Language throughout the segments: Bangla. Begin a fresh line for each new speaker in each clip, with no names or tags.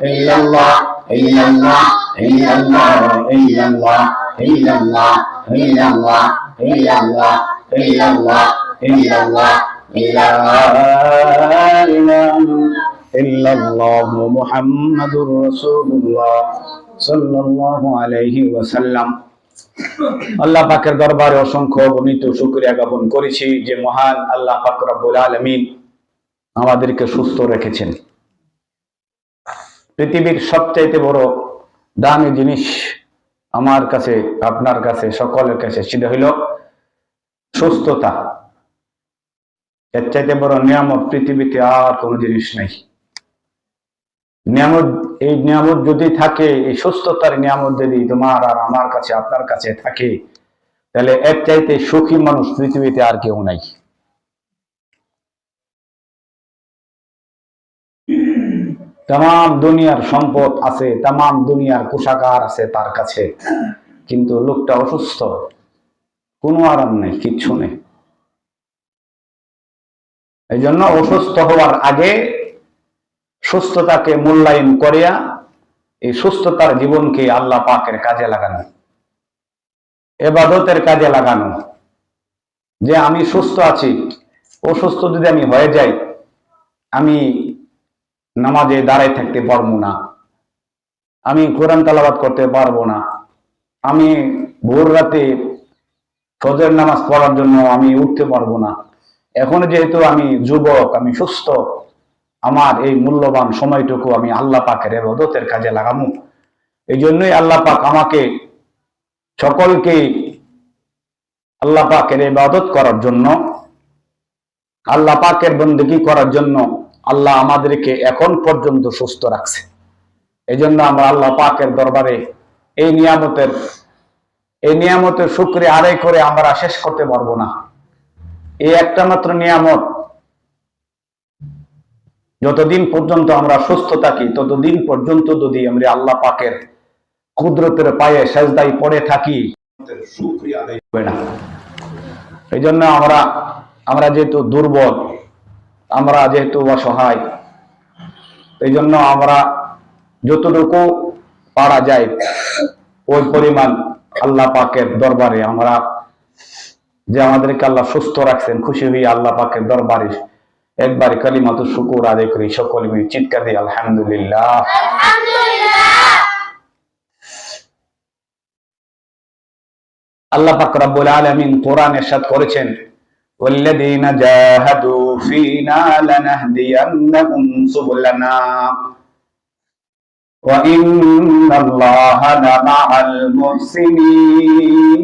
illallah, illallah, illallah, illallah, illallah, illallah, illallah, illallah, illallah, la ilaha illallah Muhammadur Rasulullah sallallahu alayhi wa sallam। আল্লাহ পাকের দরবারে অসংখ্য গণিত শুকরিয়া জ্ঞাপন করেছি যে মহান আল্লাহ পাক রব্বুল আলামিন আমাদেরকে সুস্থ রেখেছেন। পৃথিবীর সবচাইতে বড় দামি জিনিস আমার কাছে, আপনার কাছে, সকলের কাছে সেটা হইল সুস্থতা। এর চাইতে বড় নিয়ামত পৃথিবীতে আর কোনো জিনিস নাই। নিয়ামত, এই নিয়ামত যদি থাকে, এই সুস্থতার নিয়ামত যদি তোমার আর আমার কাছে, আপনার কাছে থাকে, তাহলে এর চাইতে সুখী মানুষ পৃথিবীতে আর কেউ নাই। তাম দুনিয়ার সম্পদ আছে, তাম দুনিয়ার কোষাগার আছে তার কাছে, কিন্তু লোকটা অসুস্থ, কোনো আরাম নেই, কিচ্ছু নেই। এই জন্য অসুস্থ হওয়ার আগে সুস্থতাকে মূল্যায়ন করিয়া এই সুস্থতার জীবনকে আল্লাহ পাকের কাজে লাগানো, ইবাদতের কাজে লাগানো। যে আমি সুস্থ আছি, অসুস্থ যদি আমি হয়ে যাই, আমি নামাজে দাঁড়ায় থাকতে পারবো না, আমি কোরআন তেলাওয়াত করতে পারবো না, আমি ভোর রাতে ফজর নামাজ পড়ার জন্য আমি উঠতে পারবো না। এখন যেহেতু আমি যুবক, আমি সুস্থ, আমার এই মূল্যবান সময়টুকু আমি আল্লাহ পাকের ইবাদতের কাজে লাগাবো। এই জন্যই আল্লাহ পাক আমাকে সকলকে আল্লাহ পাকের ইবাদত করার জন্য, আল্লাহ পাকের বন্দেগী করার জন্য আল্লাহ আমাদেরকে এখন পর্যন্ত সুস্থ রাখছে। এই জন্য আমরা আল্লাহ পাকের দরবারে এই নিয়ামতের শুকরিয়া আদায় করে আমরা শেষ করতে পারবো না। এই একটা মাত্র নিয়ামত, যতদিন পর্যন্ত আমরা সুস্থ থাকি ততদিন পর্যন্ত যদি আমরা আল্লাহ পাকের কুদরতের পায়ে সেজদায় পড়ে থাকি, শুকরিয়া আদায় হবে না। এই জন্য আমরা যেহেতু দুর্বল, আমরা যেহেতু অসহায়, এই জন্য আমরা যতটুকু পারা যায় ওই পরিমাণ আল্লাহ পাকের দরবারে আমরা, যে আমাদেরকে আল্লাহ সুস্থ রাখছেন, খুশি হয়ে আল্লাহ পাকের দরবারে একবার কালিমাতুশ শুকর আদায় করি। সকলে মিলে চিৎকার দিই আলহামদুলিল্লাহ। আল্লাহ পাক রব্বুল আলামিন কোরআনে ইরশাদ করেছেন, ওয়াল্লাযীনা জাহাদু ফীনা লানাহদিয়ান্নাহুম সুবুলানা ওয়া ইন্নাল্লাহা লামাআল মুহসিনিন।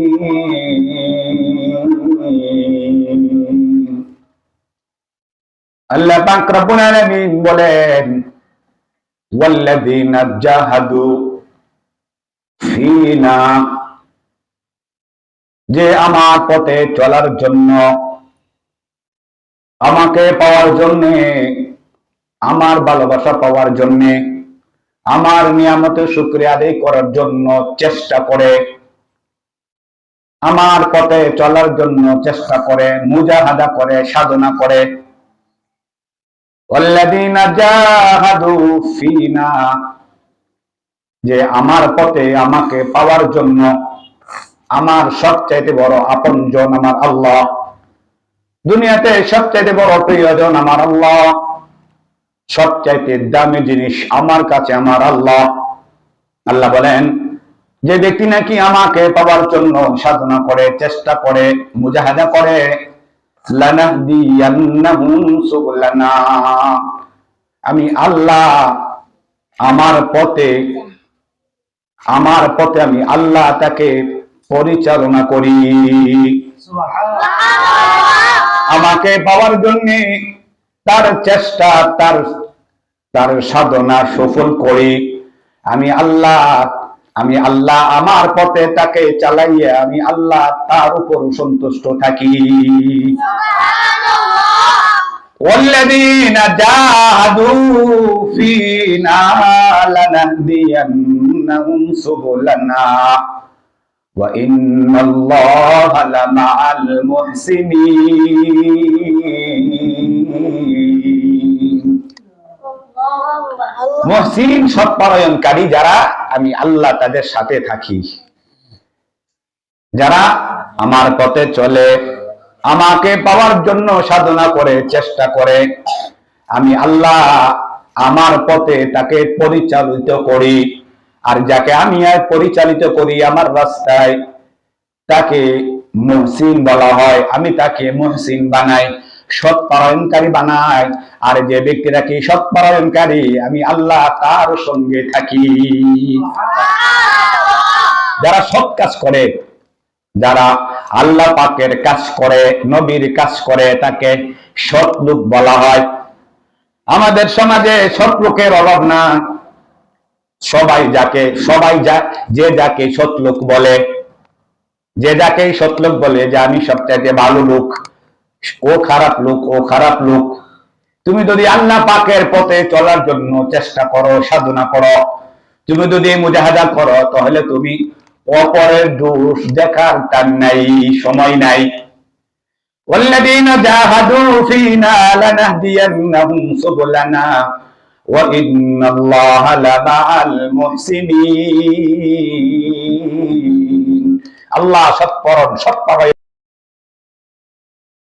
আল্লাহ পাক রব্বুল আলামিন বলেন, ওয়াল্লাযীনা জাহাদু ফীনা, যে আমার পথে চলার জন্য, আমাকে পাওয়ার জন্য, আমার ভালোবাসা পাওয়ার জন্য, আমার নিয়ামতের শুকরিয়া আদায় করার জন্য চেষ্টা করে, আমার পথে চলার জন্য চেষ্টা করে, মুজাহাদা করে, সাধনা করে। ওয়াল্লাযীনা জাহাদু ফীনা, যে আমার পথে আমাকে পাওয়ার জন্য, আমার সবচাইতে বড় আপনজন আমার আল্লাহ, দুনিয়াতে সবচাইতে বড় প্রিয়জন আমার আল্লাহ, সবচাইতে দামি জিনিস আমার কাছে আমার আল্লাহ। আল্লাহ বলেন, যে ব্যক্তি নাকি আমাকে পাওয়ার জন্য সাধনা করে, চেষ্টা করে, মুজাহাদা করে, লানাহদিয়ান্নাহুম সুবুলানা, আমি আল্লাহ আমার পথে আমি আল্লাহ তাকে পরিচালনা করি। আমাকে পাওয়ার জন্য তার চেষ্টা, তার সাধনা সফল করি। আমি আল্লাহ আমার পথে তাকে চালাইয়া আমি আল্লাহ তার উপর সন্তুষ্ট থাকি। ওয়াল্লাযীনা জাহাদু ফীনা লানাহদিয়ান্নাহুম সুবুলানা ওয়া ইন্নাল্লাহা লামাআল মুহসিনিন। মুহসিন সৎপরায়ণকারী যারা, আমি আল্লাহ তাদের সাথে থাকি। যারা আমার পথে চলে, আমাকে পাওয়ার জন্য সাধনা করে, চেষ্টা করে, আমি আল্লাহ আমার পথে তাকে পরিচালিত করি। আর যাকে আমি পরিচালিত করি আমার রাস্তায়, তাকে মুহসিন বলা হয়। আমি তাকে মুহসিন বানাই, সৎপরায়ণকারী বানাই। আর যে ব্যক্তিটাকে সৎপরায়ণকারী, আমি আল্লাহ তার সঙ্গে থাকি। যারা সৎ কাজ করে, যারা আল্লাহ পাকের কাজ করে, নবীর কাজ করে, তাকে সৎ লোক বলা হয়। আমাদের সমাজে সৎ লোকের অভাব না। যে যাকে সৎ লোক বলে, যে যাকে সৎ লোক বলে যে আমি সবচাইতে ভালো লোক, ও খারাপ লোক, ও খারাপ লোক। তুমি যদি আল্লাহ পাকের পথে চলার জন্য চেষ্টা করো, সাধনা করো, তুমি যদি মুজাহাদা করো, তাহলে তুমি অপরের দোষ দেখার টান নাই, সময় নাই। والذين جاهدوا فينا لنهدينهم سبلنا وإن الله لمع المحسنين। আল্লাহ সৎপরায়ণ